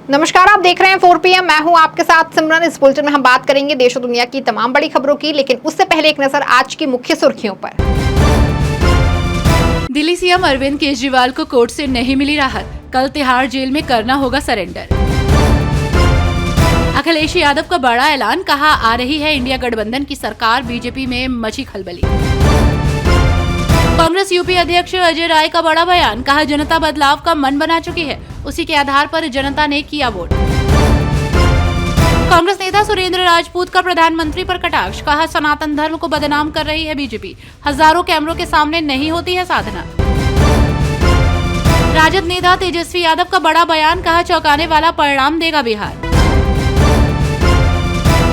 नमस्कार, आप देख रहे हैं 4 PM। मैं हूं आपके साथ सिमरन। इस बुलेटिन में हम बात करेंगे देश और दुनिया की तमाम बड़ी खबरों की, लेकिन उससे पहले एक नजर आज की मुख्य सुर्खियों पर। दिल्ली सीएम अरविंद केजरीवाल को कोर्ट से नहीं मिली राहत, कल तिहाड़ जेल में करना होगा सरेंडर। अखिलेश यादव का बड़ा ऐलान, कहा आ रही है इंडिया गठबंधन की सरकार, बीजेपी में मची खलबली। कांग्रेस यूपी अध्यक्ष अजय राय का बड़ा बयान, कहा जनता बदलाव का मन बना चुकी है, उसी के आधार पर जनता ने किया वोट। कांग्रेस नेता सुरेंद्र राजपूत का प्रधानमंत्री पर कटाक्ष, कहा सनातन धर्म को बदनाम कर रही है बीजेपी, हजारों कैमरों के सामने नहीं होती है साधना। राजद नेता तेजस्वी यादव का बड़ा बयान, कहा चौंकाने वाला परिणाम देगा बिहार।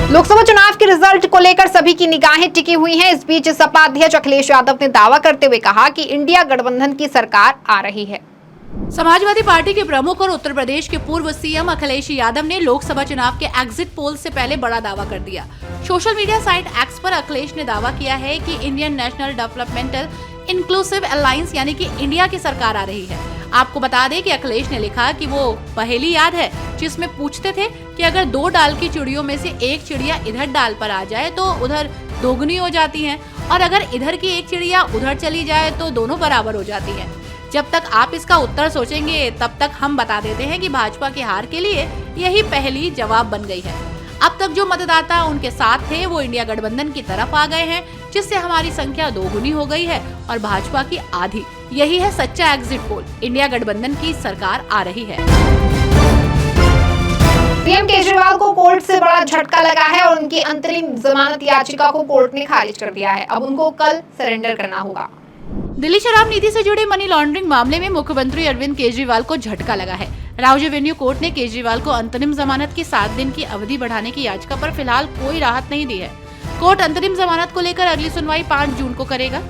लोकसभा चुनाव के रिजल्ट को लेकर सभी की निगाहें टिकी हुई हैं। इस बीच सपा अध्यक्ष अखिलेश यादव ने दावा करते हुए कहा कि इंडिया गठबंधन की सरकार आ रही है। समाजवादी पार्टी के प्रमुख और उत्तर प्रदेश के पूर्व सीएम अखिलेश यादव ने लोकसभा चुनाव के एग्जिट पोल से पहले बड़ा दावा कर दिया। सोशल मीडिया साइट एक्स पर अखिलेश ने दावा किया है कि Indian national developmental inclusive alliance यानी कि इंडिया की सरकार आ रही है। आपको बता दें कि अखिलेश ने लिखा कि वो पहेली याद है जिसमें पूछते थे कि अगर 2 डाल की चिड़ियों में से एक चिड़िया इधर डाल पर आ जाए तो उधर दोगुनी हो जाती है, और अगर इधर की एक चिड़िया उधर चली जाए तो दोनों बराबर हो जाती है। जब तक आप इसका उत्तर सोचेंगे तब तक हम बता देते हैं कि भाजपा की हार के लिए यही पहली जवाब बन गई है। अब तक जो मतदाता उनके साथ थे वो इंडिया गठबंधन की तरफ आ गए हैं, जिससे हमारी संख्या दोगुनी हो गई है और भाजपा की आधी। यही है सच्चा एग्जिट पोल, इंडिया गठबंधन की सरकार आ रही है। सीएम केजरीवाल को कोर्ट से बड़ा झटका लगा है और उनकी अंतरिम जमानत याचिका को कोर्ट ने खारिज कर दिया है। अब उनको कल सरेंडर करना होगा। दिल्ली शराब नीति से जुड़े मनी लॉन्ड्रिंग मामले में मुख्यमंत्री अरविंद केजरीवाल को झटका लगा है। राउज एवेन्यू कोर्ट ने केजरीवाल को अंतरिम जमानत की 7 दिन की अवधि बढ़ाने की याचिका पर फिलहाल कोई राहत नहीं दी है। कोर्ट अंतरिम जमानत को लेकर अगली सुनवाई 5 जून को करेगा।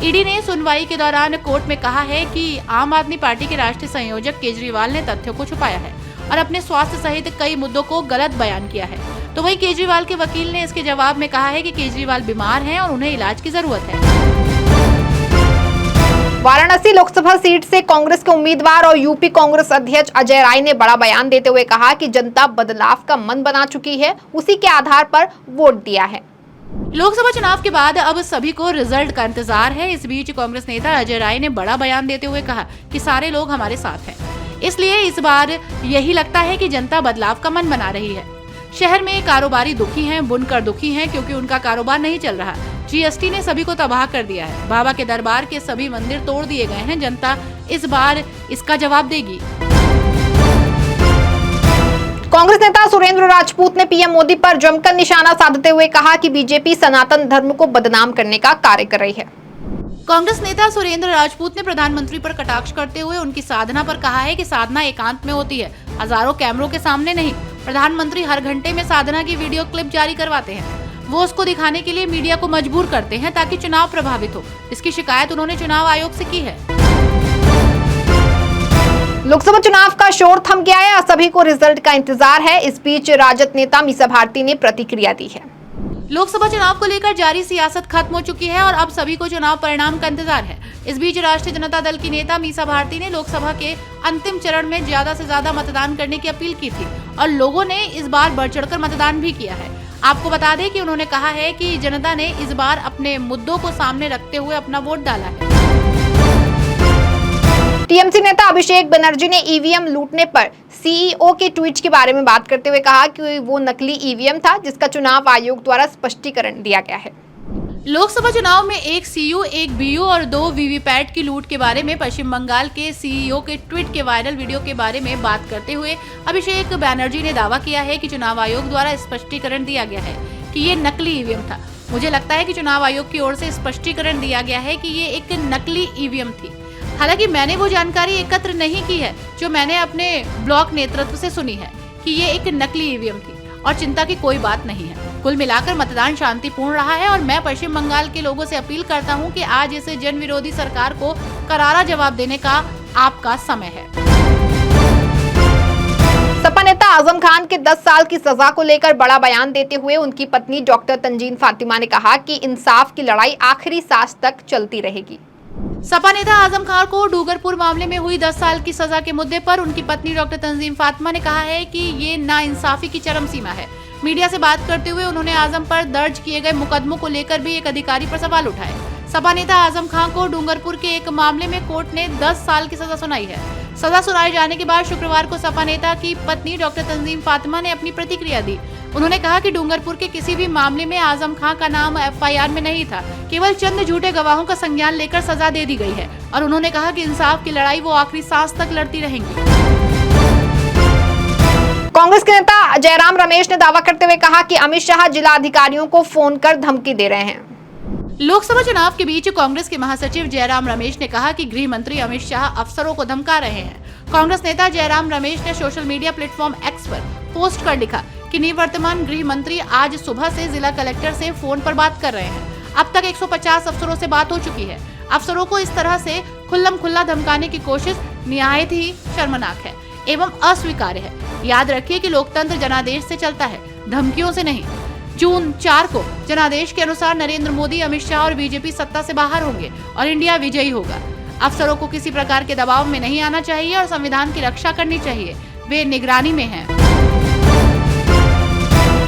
ईडी ने सुनवाई के दौरान कोर्ट में कहा है कि आम आदमी पार्टी के राष्ट्रीय संयोजक केजरीवाल ने तथ्यों को छुपाया है और अपने स्वास्थ्य सहित कई मुद्दों को गलत बयान किया है। तो वहीं केजरीवाल के वकील ने इसके जवाब में कहा है कि केजरीवाल बीमार हैं और उन्हें इलाज की जरूरत है। वाराणसी लोकसभा सीट से कांग्रेस के उम्मीदवार और यूपी कांग्रेस अध्यक्ष अजय राय ने बड़ा बयान देते हुए कहा कि जनता बदलाव का मन बना चुकी है, उसी के आधार पर वोट दिया है। लोकसभा चुनाव के बाद अब सभी को रिजल्ट का इंतजार है। इस बीच कांग्रेस नेता अजय राय ने बड़ा बयान देते हुए कहा कि सारे लोग हमारे साथ हैं, इसलिए इस बार यही लगता है कि जनता बदलाव का मन बना रही है। शहर में कारोबारी दुखी हैं, बुनकर दुखी हैं क्योंकि उनका कारोबार नहीं चल रहा। जीएसटी ने सभी को तबाह कर दिया है। बाबा के दरबार के सभी मंदिर तोड़ दिए गए हैं। जनता इस बार इसका जवाब देगी। कांग्रेस नेता सुरेंद्र राजपूत ने पीएम मोदी पर जमकर निशाना साधते हुए कहा कि बीजेपी सनातन धर्म को बदनाम करने का कार्य कर रही है। कांग्रेस नेता सुरेंद्र राजपूत ने प्रधानमंत्री पर कटाक्ष करते हुए उनकी साधना पर कहा है कि साधना एकांत में होती है, हजारों कैमरों के सामने नहीं। प्रधानमंत्री हर घंटे में साधना की वीडियो क्लिप जारी करवाते हैं। वो उसको दिखाने के लिए मीडिया को मजबूर करते हैं ताकि चुनाव प्रभावित हो। इसकी शिकायत उन्होंने चुनाव आयोग से की है। लोकसभा चुनाव का शोर थम गया है और सभी को रिजल्ट का इंतजार है। इस बीच राजद नेता मीसा भारती ने प्रतिक्रिया दी है। लोकसभा चुनाव को लेकर जारी सियासत खत्म हो चुकी है और अब सभी को चुनाव परिणाम का इंतजार है। इस बीच राष्ट्रीय जनता दल की नेता मीसा भारती ने लोकसभा के अंतिम चरण में ज्यादा से ज्यादा मतदान करने की अपील की थी और लोगों ने इस बार बढ़ चढ़कर मतदान भी किया है। आपको बता दें कि उन्होंने कहा है कि जनता ने इस बार अपने मुद्दों को सामने रखते हुए अपना वोट डाला है। टीएमसी नेता अभिषेक बनर्जी ने ईवीएम लूटने पर सीईओ के ट्वीट के बारे में बात करते हुए कहा कि वो नकली ईवीएम था, जिसका चुनाव आयोग द्वारा स्पष्टीकरण दिया गया है। लोकसभा चुनाव में एक सीयू, एक बीयू और 2 वीवीपैट की लूट के बारे में पश्चिम बंगाल के सीईओ के ट्वीट के वायरल वीडियो के बारे में बात करते हुए अभिषेक बनर्जी ने दावा किया है कि चुनाव आयोग द्वारा स्पष्टीकरण दिया गया है कि ये नकली ईवीएम था। मुझे लगता है कि चुनाव आयोग की ओर से स्पष्टीकरण दिया गया है कि ये एक नकली ईवीएम थी। हालांकि मैंने वो जानकारी एकत्र नहीं की है जो मैंने अपने ब्लॉक नेतृत्व से सुनी है कि ये एक नकली ईवीएम थी और चिंता की कोई बात नहीं है। कुल मिलाकर मतदान शांतिपूर्ण रहा है और मैं पश्चिम बंगाल के लोगों से अपील करता हूं कि आज इस जन विरोधी सरकार को करारा जवाब देने का आपका समय है। सपा नेता आजम खान के 10 साल की सजा को लेकर बड़ा बयान देते हुए उनकी पत्नी डॉक्टर तंजीन फातिमा ने कहा कि इंसाफ की लड़ाई आखिरी सांस तक चलती रहेगी। सपा नेता आजम खान को डूंगरपुर मामले में हुई 10 साल की सजा के मुद्दे पर उनकी पत्नी डॉक्टर तंजीम फातिमा ने कहा है कि ये नाइंसाफी की चरम सीमा है। मीडिया से बात करते हुए उन्होंने आजम पर दर्ज किए गए मुकदमों को लेकर भी एक अधिकारी पर सवाल उठाए। सपा नेता आजम खान को डूंगरपुर के एक मामले में कोर्ट ने 10 साल की सजा सुनाई है। सजा सुनाए जाने के बाद शुक्रवार को सपा नेता की पत्नी डॉक्टर तंजीम फातिमा ने अपनी प्रतिक्रिया दी। उन्होंने कहा कि डूंगरपुर के किसी भी मामले में आजम खान का नाम एफआईआर में नहीं था, केवल चंद झूठे गवाहों का संज्ञान लेकर सजा दे दी गई है और उन्होंने कहा कि इंसाफ की लड़ाई वो आखिरी सांस तक लड़ती रहेंगी। कांग्रेस के नेता जयराम रमेश ने दावा करते हुए कहा कि अमित शाह जिला अधिकारियों को फोन कर धमकी दे रहे हैं। लोकसभा चुनाव के बीच कांग्रेस के महासचिव जयराम रमेश ने कहा कि गृह मंत्री अमित शाह अफसरों को धमका रहे हैं। कांग्रेस नेता जयराम रमेश ने सोशल मीडिया प्लेटफॉर्म एक्स पर पोस्ट कर लिखा कि निवर्तमान गृह मंत्री आज सुबह से जिला कलेक्टर से फोन पर बात कर रहे हैं। अब तक 150 अफसरों से बात हो चुकी है। अफसरों को इस तरह से खुल्लम खुल्ला धमकाने की कोशिश निहायत ही शर्मनाक है एवं अस्वीकार्य है। याद रखिए कि लोकतंत्र जनादेश से चलता है, धमकियों से नहीं। जून 4 को जनादेश के अनुसार नरेंद्र मोदी, अमित शाह और बीजेपी सत्ता से बाहर होंगे और इंडिया विजयी होगा। अफसरों को किसी प्रकार के दबाव में नहीं आना चाहिए और संविधान की रक्षा करनी चाहिए। वे निगरानी में हैं।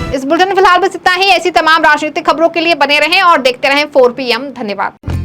इस बुलेटिन में फिलहाल बस इतना ही। ऐसी तमाम राजनीतिक खबरों के लिए बने रहें और देखते रहें 4 PM। धन्यवाद।